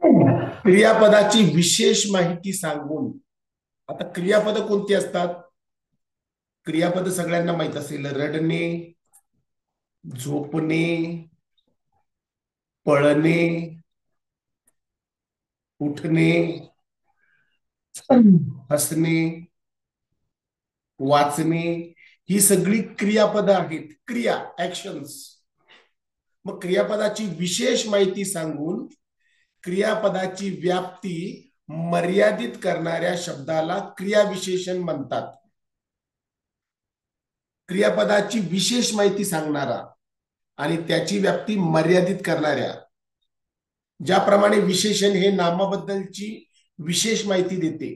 क्रियापदाची विशेष माहिती सांगून. आता क्रियापद कोणती असतात? क्रियापद सगळ्यांना माहित असेल. रडणे, झोपणे, पळणे, उठणे, हसणे, वाचणे, ही सगळी क्रियापद आहेत. क्रिया, ऍक्शन्स. मग क्रियापदाची विशेष माहिती सांगून क्रियापदाची व्याप्ती मर्यादित करणाऱ्या शब्दाला क्रियाविशेषण म्हणतात. क्रियापदाची विशेष माहिती सांगणारा आणि त्याची व्याप्ती मर्यादित करणाऱ्या, ज्याप्रमाणे विशेषण हे नामाबद्दलची विशेष माहिती देते.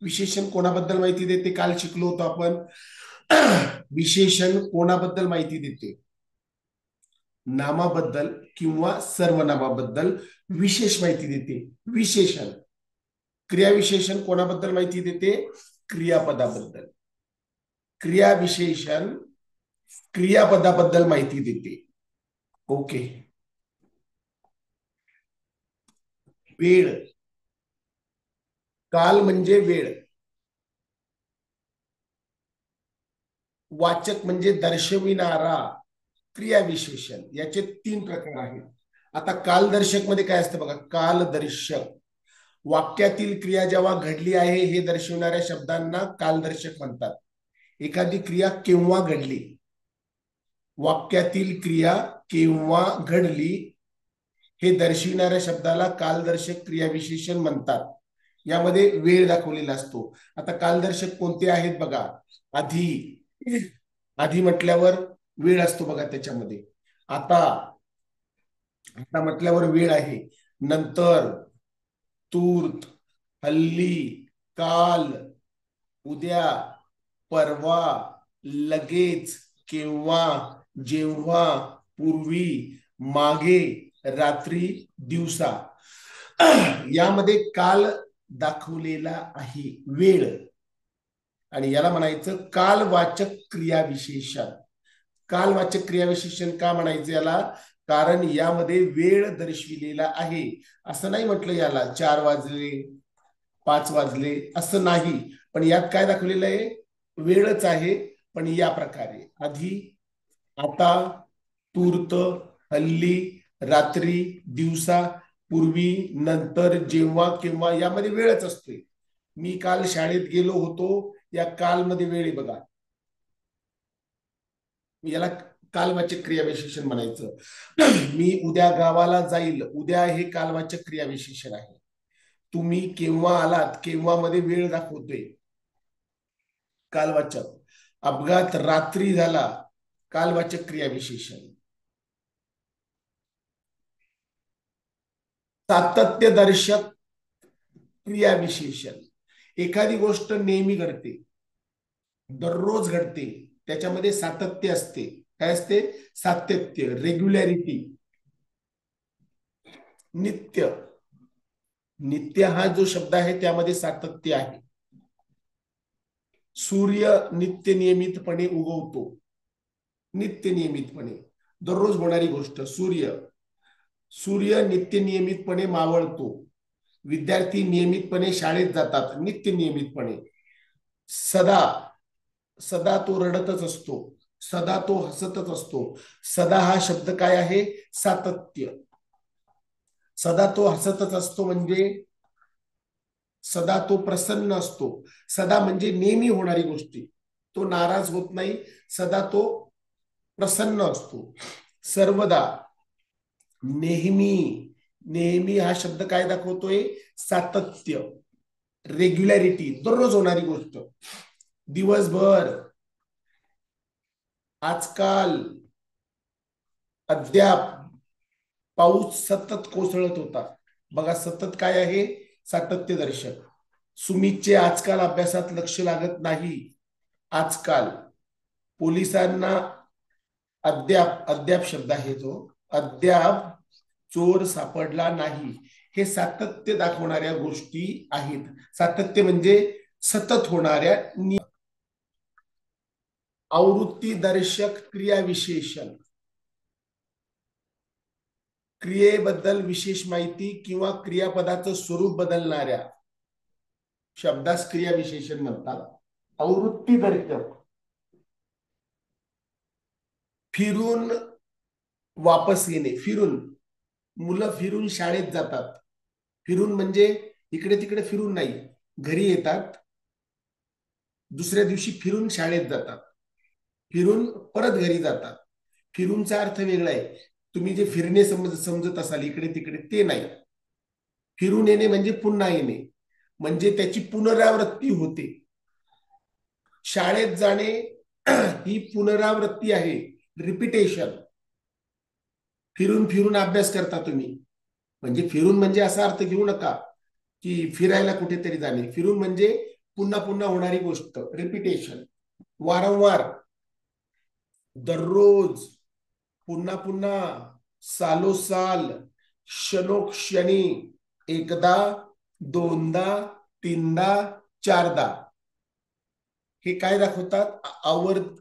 विशेषण कोणाबद्दल माहिती देते? काल शिकलो होतो आपण. विशेषण कोणाबद्दल माहिती देते? नामाबद्दल किंवा सर्वनामाबद्दल विशेष माहिती देते विशेषण. क्रियाविशेषण कोणाबद्दल माहिती देते? क्रियापदाबद्दल. क्रियाविशेषण क्रियापदाबद्दल माहिती देते. ओके. वेळ. काल म्हणजे वेळ. वाचक म्हणजे दर्शविणारा क्रियाविशेषण. याचे 3 प्रकार आहेत. आता कालदर्शक मध्ये काय असतं बघा. कालदर्शक वाक्यातील क्रिया जेव्हा घडली आहे हे दर्शविणाऱ्या शब्दांना कालदर्शक म्हणतात. एखादी क्रिया केव्हा घडली, वाक्यातील क्रिया केव्हा घडली हे दर्शविणाऱ्या शब्दाला कालदर्शक क्रियाविशेषण म्हणतात. यामध्ये वेळ दाखवलेला असतो. आता कालदर्शक कोणते आहेत बघा. आधी. आधी म्हटल्यावर वेळ असतो बघा त्याच्यामध्ये. आता. आता म्हटल्यावर वेळ आहे. नंतर, तूर्त, हल्ली, काल, उद्या, परवा, लगेच, केव्हा, जेव्हा, पूर्वी, मागे, रात्री, दिवसा. यामध्ये काल दाखवलेला आहे, वेळ. आणि याला म्हणायचं कालवाचक क्रियाविशेषण. कालवाचक क्रियाविशेषण का म्हणायचं याला? कारण यामध्ये वेळ दर्शविलेला आहे. असं नाही म्हटलं याला 4 वाजले, 5 वाजले, असं नाही. पण यात काय दाखवलेलं आहे? वेळच आहे, पण या प्रकारे. आधी, आता, तूर्त, हल्ली, रात्री, दिवसा, पूर्वी, नंतर, जेव्हा, केव्हा, यामध्ये वेळच असते. मी काल शाळेत गेलो होतो, या कालमध्ये वेळ आहे बघा. याला कालवाचक क्रियाविशेषण म्हणायचं. मी उद्या गावाला जाईल, उद्या हे कालवाचक क्रियाविशेषण आहे. तुम्ही केव्हा आलात, केव्हा मध्ये वेळ दाखवतोय, कालवाचक. अपघात रात्री झाला, कालवाचक क्रियाविशेषण. सातत्यदर्शक क्रियाविशेषण. एखादी गोष्ट नेहमी घडते, दररोज घडते, त्याच्यामध्ये सातत्य असते. काय असते? सातत्य, रेग्युलॅरिटी. नित्य. नित्य हा जो शब्द आहे त्यामध्ये सातत्य आहे. सूर्य नित्य नियमितपणे उगवतो. नित्य नियमितपणे, दररोज होणारी गोष्ट. सूर्य. सूर्य नित्य नियमितपणे मावळतो. विद्यार्थी नियमितपणे शाळेत जातात, नित्य नियमितपणे. सदा. सदा तो रडतच असतो, सदा तो हसतच असतो. सदा हा शब्द काय आहे? सातत्य. सदा तो हसतच असतो म्हणजे सदा तो प्रसन्न असतो. सदा म्हणजे नेहमी होणारी गोष्टी. तो नाराज होत नाही, सदा तो प्रसन्न असतो. सर्वदा, नेहमी. नेहमी हा शब्द काय दाखवतोय? सातत्य, रेग्युलॅरिटी, दररोज होणारी गोष्ट. दिवसभर, आजकाल, अद्याप. पाऊस सतत कोसळत होता. बघा, सतत काय आहे? सातत्य दर्शक. सुमितचे आजकाल अभ्यासात लक्ष लागत नाही, आजकाल. पोलिसांना अद्याप, अद्याप शब्द आहे जो, अद्याप चोर सापडला नाही. हे सातत्य दाखवणाऱ्या गोष्टी आहेत. सातत्य म्हणजे सतत होणाऱ्या. आवृत्ती दर्शक क्रियाविशेषण. क्रियेबद्दल विशेष माहिती किंवा क्रियापदाचं स्वरूप बदलणाऱ्या शब्दास क्रियाविशेषण म्हणतात. आवृत्ती दर्शक, फिरून वापस येणे. फिरून, मुलं फिरून शाळेत जातात. फिरून म्हणजे इकडे तिकडे फिरून नाही, घरी येतात, दुसऱ्या दिवशी फिरून शाळेत जातात, फिरून परत घरी जातात. फिरूनचा अर्थ वेगळा आहे. तुम्ही जे फिरणे समजत असाल इकडे तिकडे, ते नाही. फिरून येणे म्हणजे पुन्हा येणे, म्हणजे त्याची पुनरावृत्ती होते. शाळेत जाणे ही पुनरावृत्ती आहे, रिपिटेशन. फिरून फिरून अभ्यास करता तुम्ही, म्हणजे फिरून म्हणजे असा अर्थ घेऊ नका की फिरायला कुठेतरी जाणे. फिरून म्हणजे पुन्हा पुन्हा होणारी गोष्ट, रिपिटेशन. वारंवार, दररोज, पुन्हा पुन्हा, सालोसाल, क्षणोक्षणी, एकदा, दोनदा, तीनदा, चारदा. हे काय दाखवतात?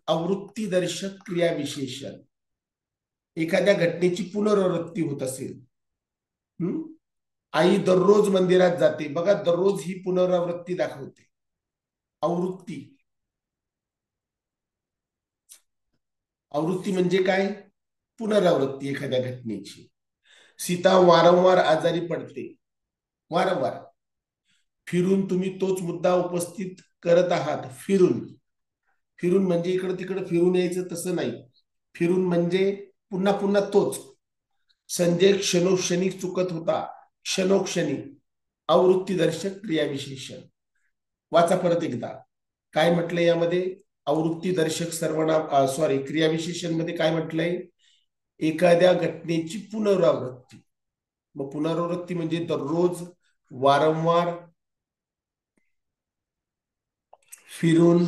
आवृत्तीदर्शक क्रियाविशेषण. एखाद्या घटनेची पुनरावृत्ती होत असेल. आई दररोज मंदिरात जाते, बघा दररोज ही पुनरावृत्ती दाखवते. आवृत्ती. आवृत्ती म्हणजे काय? पुनरावृत्ती एखाद्या घटनेची. सीता वारंवार आजारी पडते, वारंवार. फिरून तुम्ही तोच मुद्दा उपस्थित करत आहात. फिरून, फिरून म्हणजे इकडं तिकडं फिरून यायचं तसं नाही. फिरून म्हणजे पुन्हा पुन्हा तोच. संजय क्षणोक्षणी चुकत होता, क्षणोक्षणी. आवृत्तीदर्शक क्रियाविशेषण. वाचा परत एकदा. काय म्हटलंय यामध्ये? आवृत्तीदर्शक सर्वनाम, सॉरी, क्रियाविशेषण मध्ये काय म्हटलंय? एखाद्या घटनेची पुनरावृत्ती. मग पुनरावृत्ती म्हणजे दररोज, वारंवार, फिरून,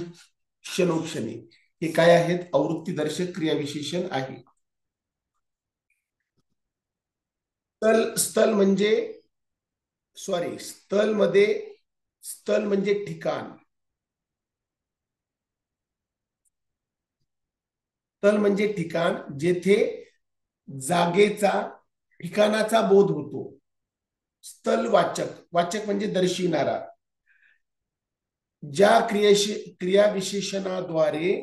क्षणोक्षणी. हे काय आहेत? आवृत्तीदर्शक क्रियाविशेषण आहे. स्थल म्हणजे, सॉरी, स्थल म्हणजे ठिकाण. स्थल म्हणजे ठिकाण, जेथे जागेचा, ठिकाणाचा बोध होतो. स्थल वाचक, वाचक म्हणजे दर्शिवणारा. ज्या क्रियाविशेषणाद्वारे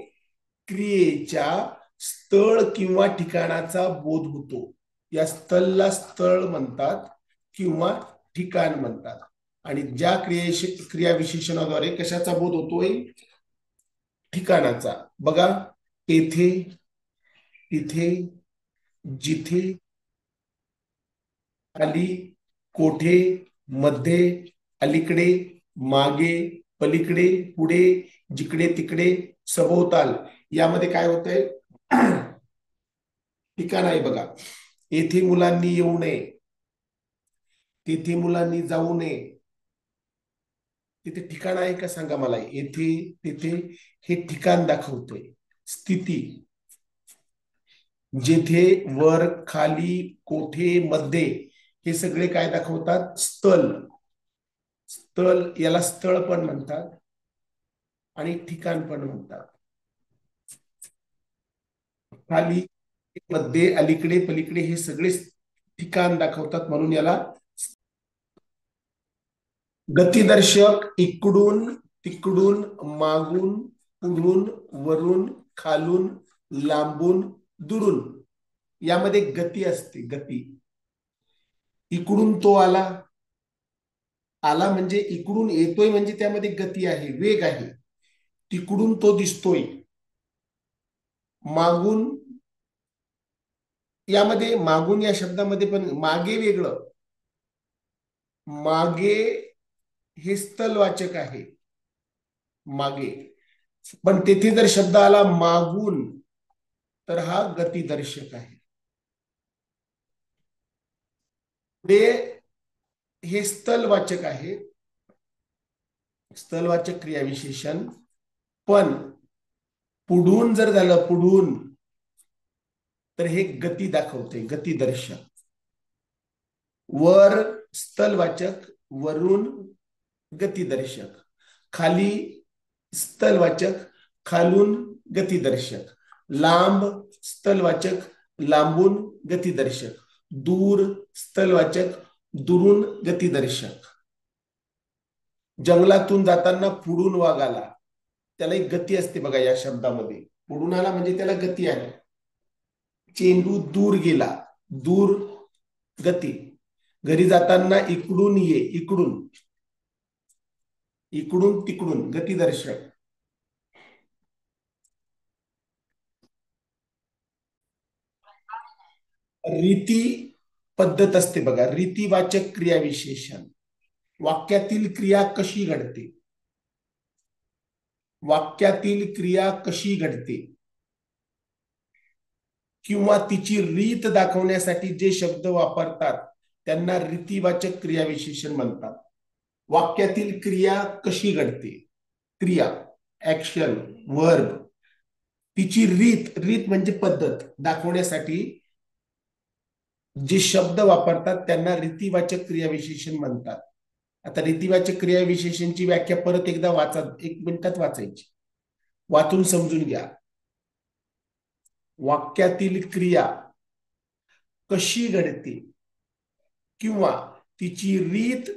क्रियेच्या स्थळ किंवा ठिकाणाचा बोध होतो, या स्थळला स्थळ म्हणतात किंवा ठिकाण म्हणतात. आणि ज्या क्रियाविशेषणाद्वारे कशाचा बोध होतोय? ठिकाणाचा. बघा, येथे, तिथे, जिथे, खाली, कोठे, मध्ये, अलीकडे, मागे, पलीकडे, पुढे, जिकडे तिकडे, सभोवताल. यामध्ये काय होतंय? ठिकाण आहे. बघा, येथे मुलांनी येऊ नये, तेथे मुलांनी जाऊ नये. तिथे ठिकाण आहे का सांगा मला? येथे, तिथे, हे ठिकाण दाखवतोय. स्थिती, जेथे, वर, खाली, कोठे, मध्ये, हे सगळे काय दाखवतात? स्थळ. स्थळ, याला स्थळ पण म्हणतात आणि ठिकाण पण म्हणतात. खाली, मध्ये, अलीकडे, पलीकडे, हे सगळे ठिकाण दाखवतात, म्हणून याला. गतिदर्शक, इकडून, तिकडून, मागून, पुढून, वरून, खालून, लांबून, दुरून. यामध्ये गती असते. गती. इकडून तो आला, आला म्हणजे इकडून येतोय, म्हणजे त्यामध्ये गती आहे, वेग आहे. तिकडून तो दिसतोय. मागून, यामध्ये मागून या शब्दामध्ये पण मागे वेगळं. मागे हे स्थलवाचक आहे, मागे. पण तेथे जर शब्द आला मागून, तर हा गतिदर्शक आहे. पुढे हे स्थलवाचक आहे, स्थलवाचक क्रियाविशेषण. पण पुढून जर झालं, पुढून, तर हे गती दाखवते, गतिदर्शक. वर स्थलवाचक, वरून गतिदर्शक. खाली स्थलवाचक, खालून गतिदर्शक. लांब स्थलवाचक, लांबून गतिदर्शक. दूर स्थलवाचक, दुरून गतीदर्शक. जंगलातून जाताना पुढून वाघ आला, त्याला एक गती असते बघा या शब्दामध्ये. पुढून आला म्हणजे त्याला गती आहे. चेंडू दूर गेला, दूर गती. घरी जाताना इकडून ये, इकडून, इकडून तिकडून गतीदर्शक. रीती पद्धत असते बघा, रीतीवाचक क्रियाविशेषण. वाक्यातील क्रिया कशी घडते, वाक्यातील क्रिया कशी घडते किंवा तिची रीत दाखवण्यासाठी जे शब्द वापरतात त्यांना रीतीवाचक क्रियाविशेषण म्हणतात. वाक्यातील क्रिया कशी घडते, क्रिया, ऍक्शन, वर्ब, तिची रीत, रीत म्हणजे पद्धत दाखवण्यासाठी जे शब्द वापरतात त्यांना रीतीवाचक क्रियाविशेषण म्हणतात. आता रीतीवाचक क्रियाविशेषणची व्याख्या परत एकदा वाचा, 1 मिनिटात वाचायची, वाचून समजून घ्या. वाक्यातील क्रिया कशी घडते किंवा तिची रीत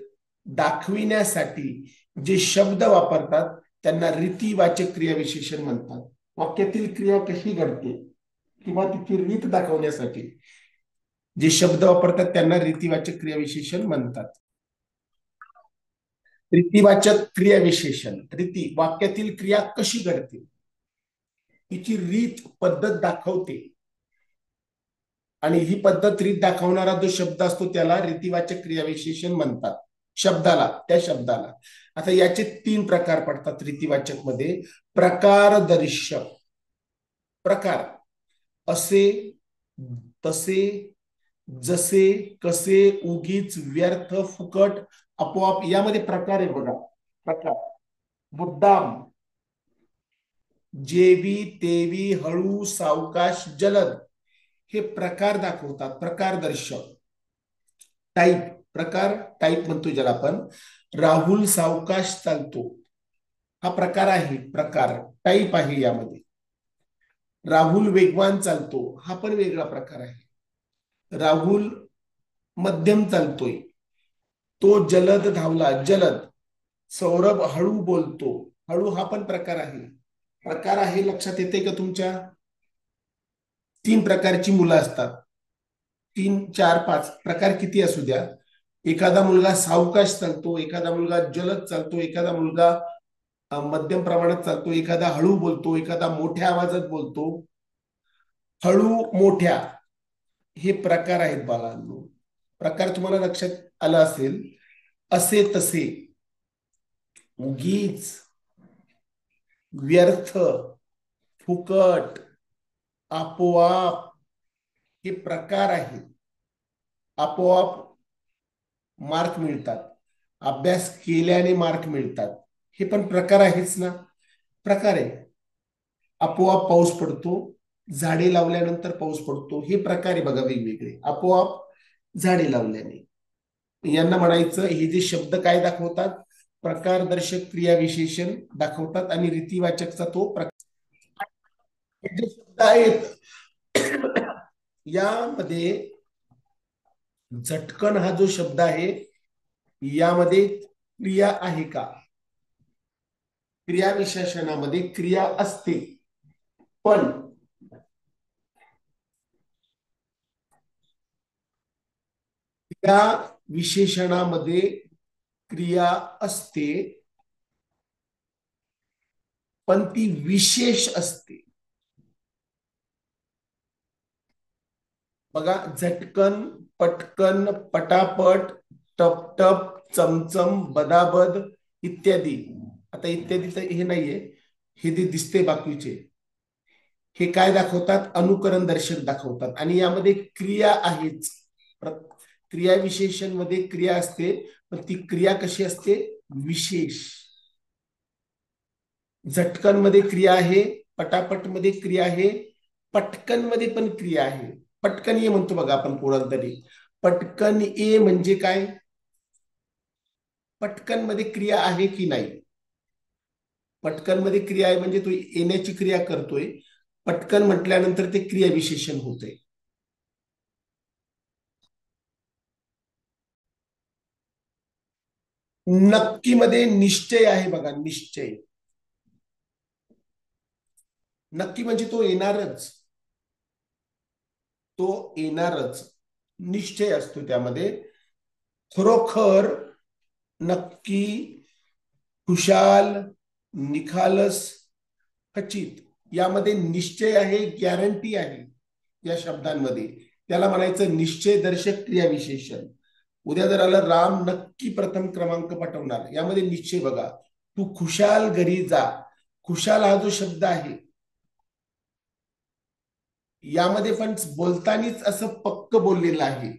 दाखविण्यासाठी जे शब्द वापरतात त्यांना रीतीवाचक क्रियाविशेषण म्हणतात. वाक्यातील क्रिया कशी घडते किंवा तिची रीत दाखवण्यासाठी जे शब्द वापरतात त्यांना रीतीवाचक क्रियाविशेषण म्हणतात. रीतीवाचक क्रियाविशेषण, रीती, वाक्यातील क्रिया कशी घडते, तिची रीत, पद्धत दाखवते, आणि ही पद्धत, रीत दाखवणारा जो शब्द असतो त्याला रीतीवाचक क्रियाविशेषण म्हणतात. शब्दाला, त्या शब्दाला. आता याचे 3 प्रकार पडतात रीतीवाचक मध्ये. प्रकारदर्शक, प्रकार, असे, तसे, जसे, कसे, उगीच, व्यर्थ, फुकट, आपोआप, यामध्ये प्रकार आहे बघा. प्रकार, मुद्दाम, जेवी तेवी, हळू, सावकाश, जलद, हे प्रकार दाखवतात, प्रकारदर्शक. टाईप, प्रकार, टाईप म्हणतो ज्याला आपण. राहुल सावकाश चालतो, हा प्रकार आहे, प्रकार, टाईप आहे यामध्ये. राहुल वेगवान चालतो, हा पण वेगळा प्रकार आहे. राहुल मध्यम चालतोय, तो जलद धावला, जलद. सौरभ हळू बोलतो, हळू, हा पण प्रकार आहे. प्रकार आहे, लक्षात येते का तुमच्या? 3 प्रकारची मुलं असतात, 3, 4, 5 प्रकार किती असू द्या. एखादा मुलगा सावकाश चालतो, एखादा मुलगा जलद चालतो, एखादा मुलगा मध्यम प्रमाणात चालतो, एखादा हळू बोलतो, एखादा मोठ्या आवाजात बोलतो. हळू, मोठ्या, हे प्रकार आहेत बाळांनो. प्रकार तुम्हाला लक्षात आला असेल. असे तसे, उगीच, व्यर्थ, फुकट, आपोआप, हे प्रकार आहेत. आपोआप मार्क मिळतात, अभ्यास केल्याने मार्क मिळतात, हे पण प्रकार आहेच ना, प्रकार आहे. आपोआप पाऊस पडतो, झाडे लावल्यानंतर पाऊस पडतो, हे प्रकार आहे बघा वेगवेगळे. आपोआप, झाडे लावल्याने, यांना म्हणायचं, हे जे शब्द काय दाखवतात, प्रकारदर्शक क्रियाविशेषण दाखवतात, आणि रीतीवाचकचा तो प्रकार. हे जे शब्द आहेत यामध्ये झटकन हा जो शब्द आहे यामध्ये क्रिया आहे का? क्रियाविशेषणामध्ये क्रिया असते, पण त्या विशेषणामध्ये क्रिया असते, पण ती विशेष असते. बघा, झटकन, पटकन, पटापट, टपटप, चमचम, बदाबद, इत्यादी. आता इत्यादी तर हे नाहीये, हे जे दिसते बाकीचे, हे काय दाखवतात, अनुकरण दर्शक दाखवतात, आणि यामध्ये क्रिया आहेच. क्रियाविशेषण मध्ये क्रिया असते, पण ती क्रिया कशी असते, विशेष. झटकन मध्ये क्रिया आहे, पटापट मध्ये क्रिया आहे, पटकन मध्ये पण क्रिया आहे. पटकन ये म्हणतो बघा आपण कोणाला तरी, पटकन ये म्हणजे काय, पटकन मध्ये क्रिया आहे की नाही? पटकन मध्ये क्रिया आहे म्हणजे तो येण्याची क्रिया करतोय, पटकन म्हटल्यानंतर ते क्रियाविशेषण होते. नक्की मध्ये निश्चय आहे बघा, निश्चय. नक्की म्हणजे तो येणारच, तो येणारच, निश्चय असतो त्यामध्ये. खरोखर, नक्की, खुशाल, निखालस, खचित, यामध्ये निश्चय आहे, गॅरंटी आहे या शब्दांमध्ये. त्याला म्हणायचं निश्चयदर्शक क्रियाविशेषण. उद्या जर आलं राम नक्की प्रथम क्रमांक पटवणार, यामध्ये निश्चय बघा. तू खुशाल घरी जा. खुशाल हा जो शब्द आहे, यामध्ये पण बोलतानीच असं पक्क बोललेलं आहे,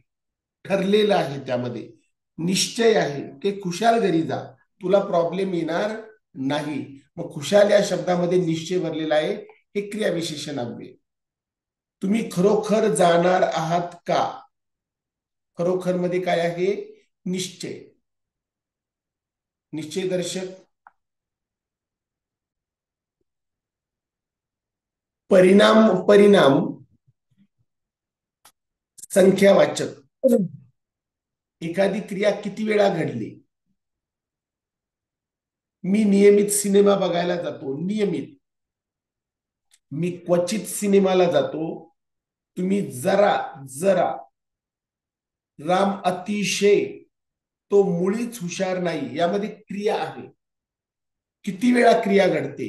ठरलेलं आहे. त्यामध्ये निश्चय आहे की खुशाल घरी जा, तुला प्रॉब्लेम येणार नाही. मग खुशाल या शब्दामध्ये निश्चय भरलेला आहे, हे क्रियाविशेषण आहे. तुम्ही खरोखर जाणार आहात का? खरोखर मध्ये काय आहे? निश्चय, निश्चयदर्शक. परिणाम, परिणाम संख्यावाचक. एखादी क्रिया किती वेळा घडली. मी नियमित सिनेमा बघायला जातो, नियमित. मी क्वचित सिनेमाला जातो. तुम्ही जरा जरा. राम अतिशय, तो मुळीच हुशार नाही. यामध्ये क्रिया आहे. किती वेळा क्रिया घडते?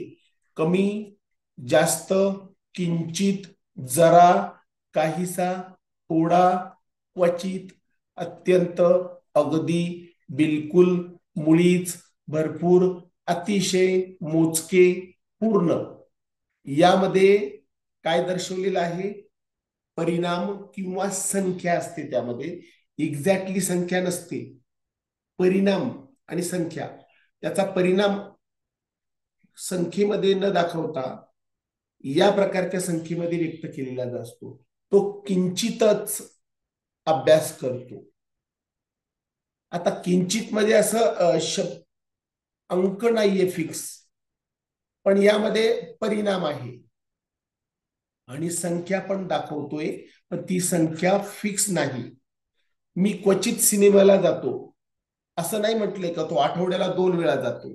कमी, जास्त, किंचित, जरा, काहीसा, थोडा, क्वचित, अत्यंत, अगदी, बिलकुल, मुळीच, भरपूर, अतिशय, मोजके, पूर्ण. यामध्ये काय दर्शवलेलं आहे? परिणाम किंवा संख्या असते त्यामध्ये. एक्झॅक्टली संख्या नसते, परिणाम आणि संख्या. त्याचा परिणाम संख्येमध्ये न दाखवता या प्रकारच्या संख्येमध्ये व्यक्त केलेला असतो. तो किंचितच अभ्यास करतो. आता किंचित मध्ये असं अंक नाहीये फिक्स, पण यामध्ये परिणाम आहे आणि संख्या पण दाखवतोय, पण ती संख्या फिक्स नाही. मी क्वचित सिनेमाला जातो असं नाही म्हटलंय का तो आठवड्याला 2 वेळा जातो.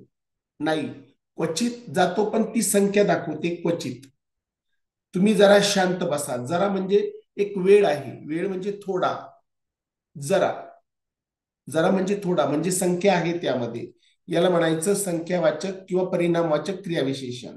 नाही, क्वचित जातो, पण ती संख्या दाखवते क्वचित. तुम्ही जरा शांत बसा. जरा म्हणजे एक वेळ आहे, वेळ म्हणजे थोडा. जरा, जरा म्हणजे थोडा, म्हणजे संख्या आहे त्यामध्ये. याला म्हणायचं संख्यावाचक किंवा परिणामवाचक क्रियाविशेषण.